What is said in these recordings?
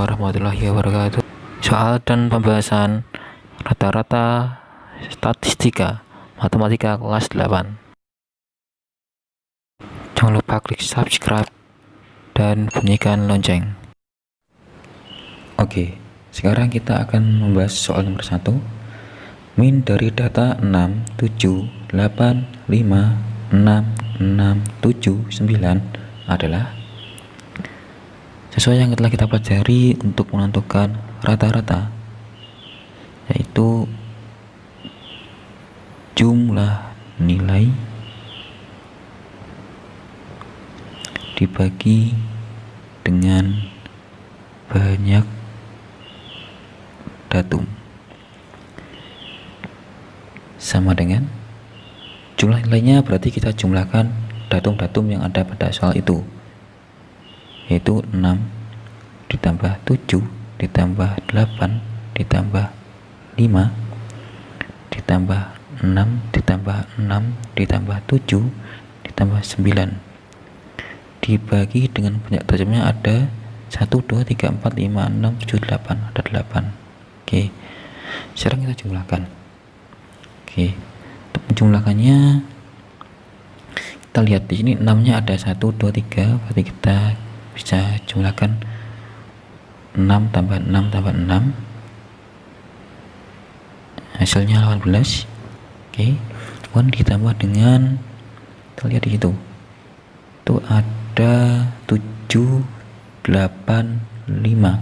warahmatullahi wabarakatuh. Soal dan pembahasan rata-rata statistika matematika kelas 8. Jangan lupa klik subscribe dan bunyikan lonceng. Oke, sekarang kita akan membahas soal nomor 1. Min dari data 6, 7, 8, 5, 6, 6, 7, 9 adalah sesuai yang telah kita pelajari untuk menentukan rata-rata, yaitu jumlah nilai dibagi dengan banyak datum sama dengan jumlah nilainya. Berarti kita jumlahkan datum-datum yang ada pada soal itu, yaitu 6 ditambah 7 ditambah 8 ditambah 5 ditambah 6 ditambah 6 ditambah 7 ditambah 9 dibagi dengan banyak datumnya ada 1, 2, 3, 4, 5, 6, 7, 8, ada 8. Oke, sekarang kita jumlahkan. Oke, untuk menjumlahkannya kita lihat di sini 6 nya ada 1, 2, 3, berarti kita bisa jumlahkan 6 tambah 6 tambah 6, hasilnya 18. Oke, kemudian ditambah dengan, kita lihat di situ itu ada 7, 8, 5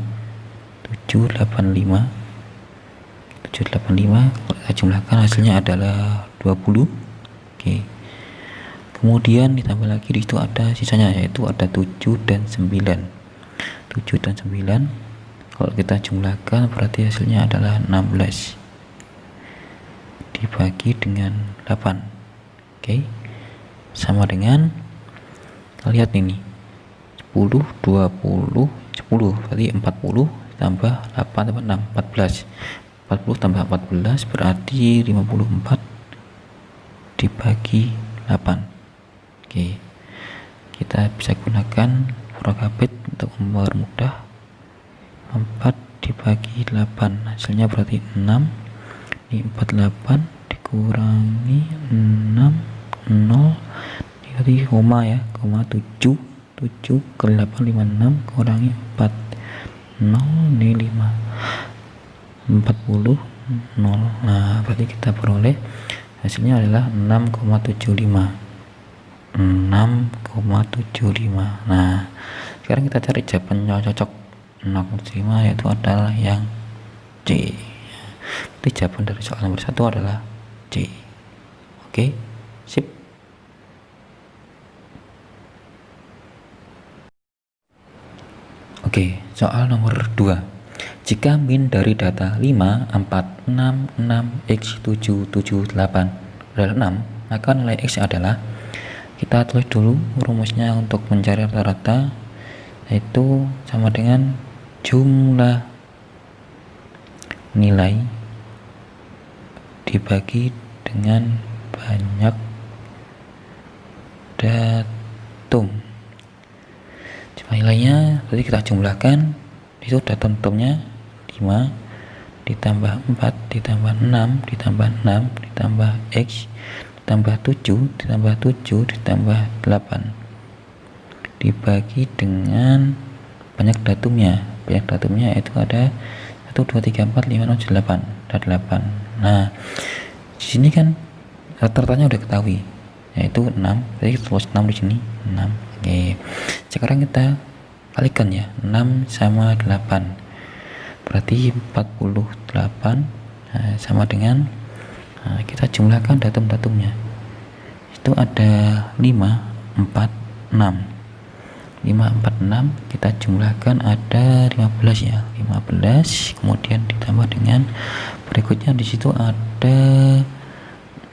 785. Kalau kita jumlahkan hasilnya adalah 20. Oke, kemudian ditambah lagi di situ ada sisanya, yaitu ada 7 dan 9. 7 dan 9 kalau kita jumlahkan berarti hasilnya adalah 16 dibagi dengan 8. Oke, sama dengan, kita lihat ini 10, 20, 10 berarti 40 tambah 8 tambah 6, 14. 40 tambah 14 berarti 54 dibagi 8. Oke, kita bisa gunakan prokabit untuk mempermudah. 4 dibagi 8 hasilnya berarti 6. Ini 48 dikurangi 6, 0 dikali koma ya, koma 7 ke 8, 56 kurangi 4, 0, ini 5, 40, 0. Nah, berarti kita peroleh hasilnya adalah 6,75. 6,75. Nah, sekarang kita cari jawaban yang cocok 6,75, yaitu adalah yang C. Jadi jawaban dari soal nomor 1 adalah C. Oke, sip. Oke, soal nomor 2. Jika min dari data 5, 4, 6, 6, X, 7, 7, 8 adalah 6, maka nilai X adalah, kita tulis dulu rumusnya untuk mencari rata-rata, yaitu sama dengan jumlah nilai dibagi dengan banyak datum. Jumlah nilainya berarti kita jumlahkan, itu datum-datumnya 5 ditambah 4 ditambah 6 ditambah 6 ditambah X ditambah 7 ditambah 7 ditambah 8 dibagi dengan banyak datumnya. Banyak datumnya itu ada 1, 2, 3, 4, 5, 6, 7, 8, ada 8. Nah, di sini kan rata-ratanya udah ketahui, yaitu 6. Jadi kita tulis 6 di sini, 6. Oke, sekarang kita kalikan ya, 6 sama 8 berarti 48. Nah, sama dengan, kita jumlahkan datum-datumnya, itu ada 5, 4, 6. 5, 4, 6 kita jumlahkan ada 15 ya, 15. Kemudian ditambah dengan berikutnya, di situ ada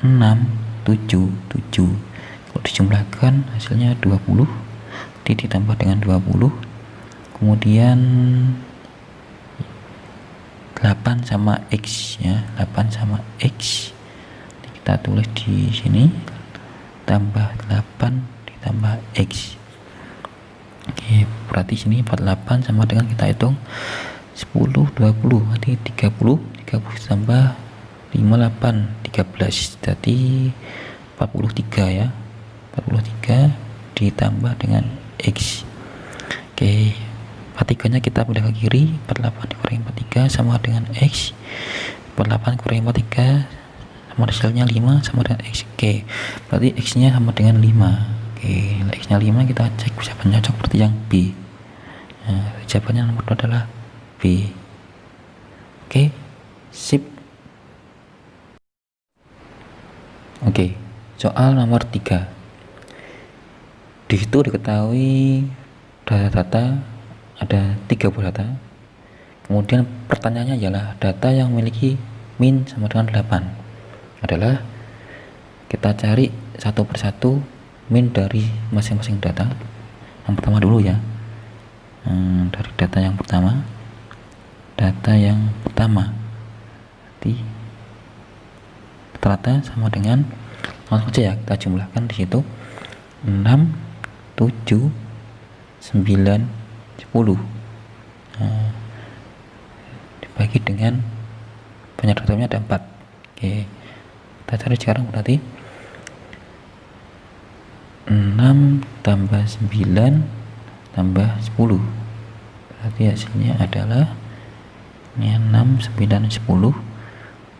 6, 7, 7. Kalau dijumlahkan hasilnya 20, ditambah dengan 20. Kemudian 8 sama X ya, 8 sama X kita tulis di sini, tambah 8 ditambah X. Oke, berarti sini 48 sama dengan kita hitung 10 20, berarti 30 tambah 58 13, jadi 43 ya. 43 ditambah dengan X. Oke, 43 nya kita pindah ke kiri, 48 dikurangi 43 sama dengan X. 48 kurangi 43 sama hasilnya 5 sama dengan X. Oke, berarti X nya sama dengan 5. Oke, X nya 5, kita cek jawabannya cocok seperti yang B. Nah, jawabannya nomor 2 adalah B. Oke, sip. Oke, soal nomor 3. Di situ diketahui data-data ada 30 data. Kemudian pertanyaannya adalah data yang memiliki min sama dengan 8 adalah, kita cari satu persatu min dari masing-masing data. Yang pertama dulu ya, dari data yang pertama, jadi rata-rata sama dengan, langsung saja ya kita jumlahkan di situ 6 7 9 10. Dibagi dengan banyak datanya ada 4. Oke, kita cari sekarang, berarti 6 tambah 9 tambah 10, berarti hasilnya adalah 6 9 10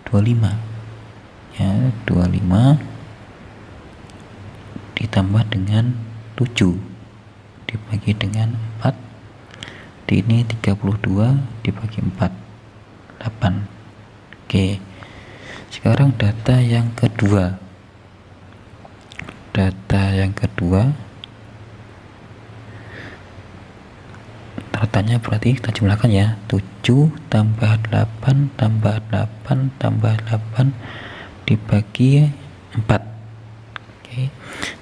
25 ya. 25 ditambah dengan 7 dibagi dengan 4, di ini 32 dibagi 4 8. Oke, sekarang data yang kedua. Datanya berarti kita jumlahkan ya, 7 tambah 8 tambah 8 tambah 8 dibagi 4. Oke,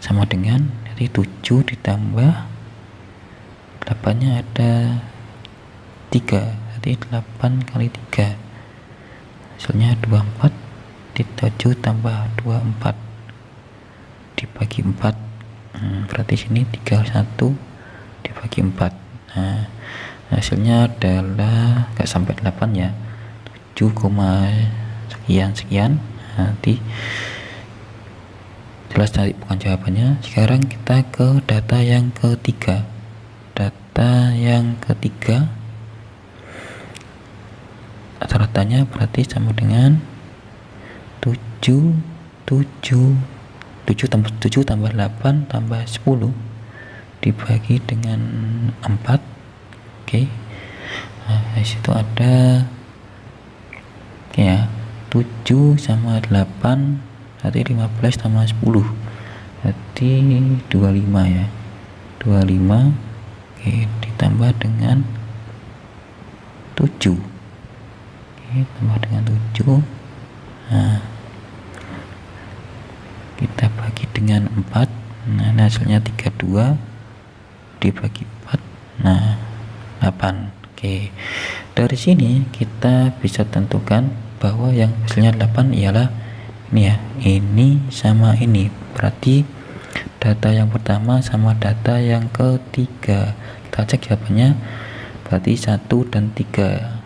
sama dengan, jadi 7 ditambah 8 nya ada 3, jadi 8 kali 3 hasilnya 24, di 7 tambah 24 dibagi 4, berarti sini 31 dibagi 4. Nah, hasilnya adalah gak sampai 8 ya, 7, sekian. Nanti jelas tadi bukan jawabannya. Sekarang kita ke data yang ketiga. Rata-ratanya berarti sama dengan 7 tambah 8 tambah 10 dibagi dengan 4. Oke, nah disitu ada ya 7 sama 8, berarti 15 tambah 10 berarti 25 ya. 25, oke, ditambah dengan 7. Oke, tambah dengan 7. Nah, kita bagi dengan 4. Nah, hasilnya 32 dibagi 4. Nah, 8. Oke, dari sini kita bisa tentukan bahwa yang hasilnya 8 ialah ini ya, ini sama ini. Berarti data yang pertama sama data yang ketiga. Kita cek jawabannya, berarti 1 dan 3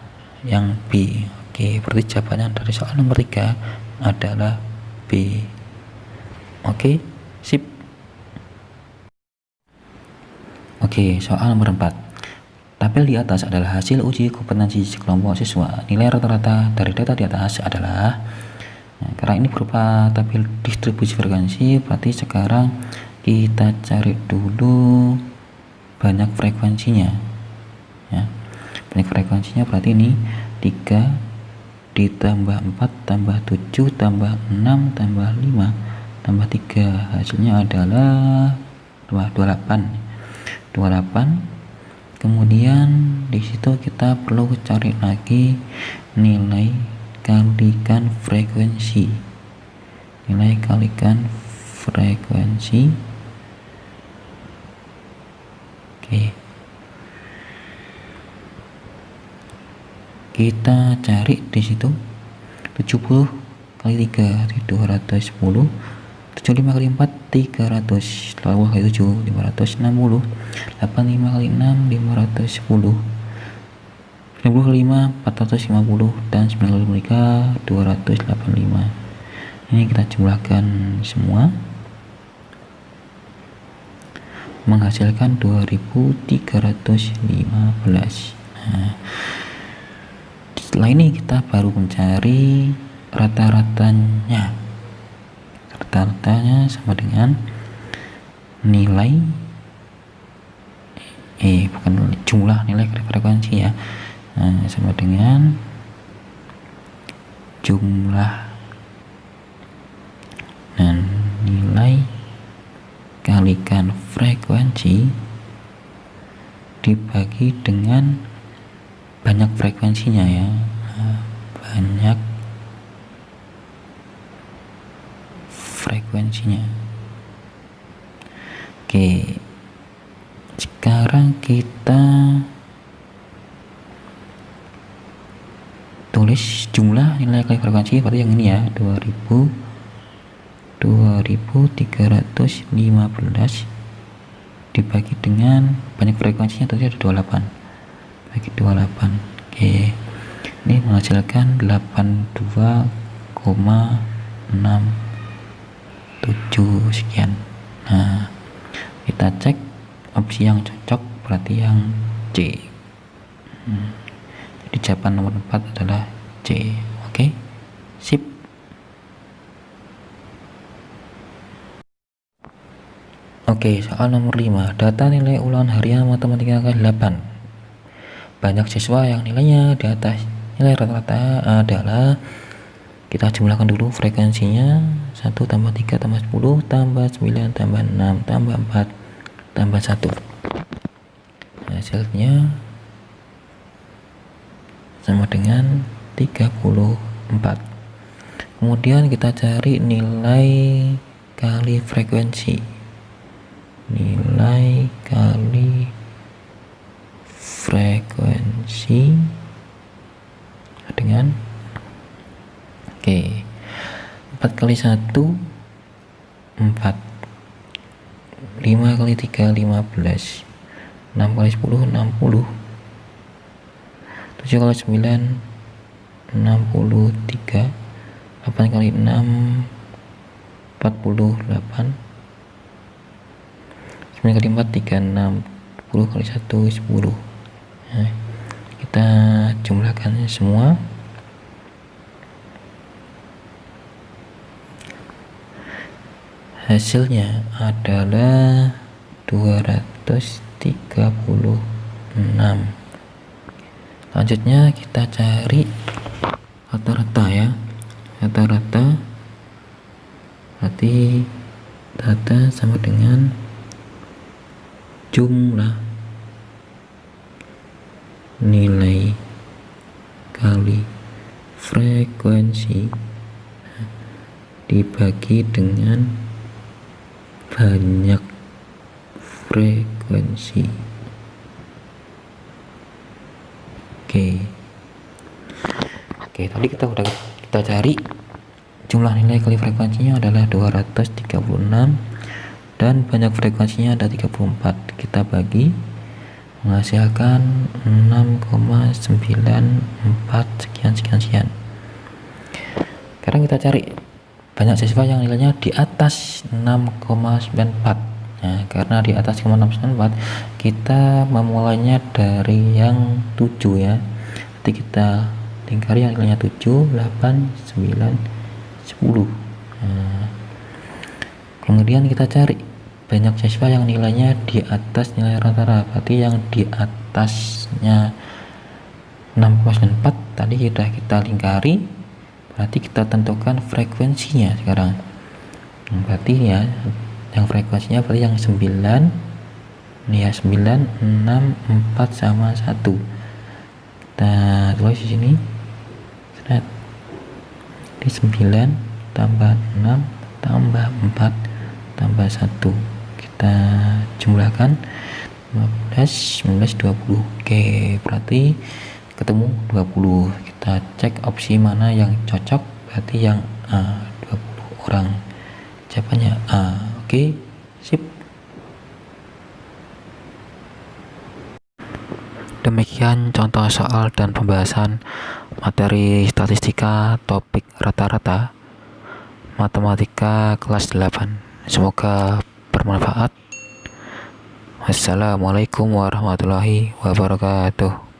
yang B. Oke, berarti jawabannya dari soal nomor 3 adalah B. Oke, sip. Oke, soal nomor 4. Tabel di atas adalah hasil uji kompetensi sekelompok siswa. Nilai rata-rata dari data di atas adalah, nah, karena ini berupa tabel distribusi frekuensi, berarti sekarang kita cari dulu banyak frekuensinya ya. Banyak frekuensinya berarti ini 3 ditambah 4 tambah 7 tambah 6 tambah 5 tambah 3, hasilnya adalah 28. Kemudian di situ kita perlu cari lagi nilai kalikan frekuensi. Oke, kita cari di situ 70 kali 3 210 75 kali 4 300, 80 kali 7 560, 85 kali 6 510, 90 kali 5 450, dan 9 kali 3 285. Ini kita jumlahkan semua menghasilkan 2315. Nah, setelah ini kita baru mencari rata-ratanya. Rata-ratanya sama dengan nilai bukan jumlah nilai frekuensi ya. Nah, sama dengan jumlah dan nilai kalikan frekuensi dibagi dengan banyak frekuensinya ya. Nah, banyak frekuensinya. Oke, sekarang kita tulis jumlah nilai kali frekuensi berarti yang ini ya, 2315 dibagi dengan banyak frekuensinya tadi ada 28 bagi 28. Oke, ini menghasilkan 82,67 sekian. Nah, kita cek opsi yang cocok berarti yang C. Jadi jawaban nomor 4 adalah C. Oke, sip. Oke, soal nomor 5. Data nilai ulangan harian matematika kelas 8. Banyak siswa yang nilainya di atas nilai rata-rata adalah, kita jumlahkan dulu frekuensinya. 1 tambah 3 tambah 10 tambah 9 tambah 6 tambah 4 tambah 1. Hasilnya sama dengan 34. Kemudian kita cari nilai kali frekuensi. Nilai kali frekuensi dengan 4 kali 1 4, 5 kali 3 15, 6 kali 10 60, 7 kali 9 63, 8 kali 6 48, 9 kali 4 36, 10 kali 1 10. Nah, kita jumlahkan semua. Hasilnya adalah 236. Selanjutnya kita cari rata-rata ya. Rata-rata berarti data sama dengan jumlah nilai kali frekuensi dibagi dengan banyak frekuensi. Oke, tadi kita cari jumlah nilai kali frekuensinya adalah 236 dan banyak frekuensinya ada 34. Kita bagi menghasilkan 6,94 sekian. Sekarang kita cari banyak siswa yang nilainya di atas 6,94. Nah, karena di atas 6,94 kita memulainya dari yang 7 ya. Nanti kita lingkari yang nilainya 7, 8, 9, 10. Nah, kemudian kita cari banyak siswa yang nilainya di atas nilai rata-rata, berarti yang di atasnya 6,94 tadi sudah kita lingkari, berarti kita tentukan frekuensinya sekarang. Berarti ya yang frekuensinya berarti yang 9 ini ya, 9, 6, 4 sama 1. Kita tulis di sini. Di 9 tambah 6 tambah 4 tambah 1. Kita jumlahkan 15, 19, 20. Oke, berarti ketemu 20. Kita cek opsi mana yang cocok, berarti yang A, 20 orang. Jawabannya A. Oke, sip. Demikian contoh soal dan pembahasan materi statistika topik rata-rata matematika kelas 8. Semoga bermanfaat. Wassalamualaikum warahmatullahi wabarakatuh.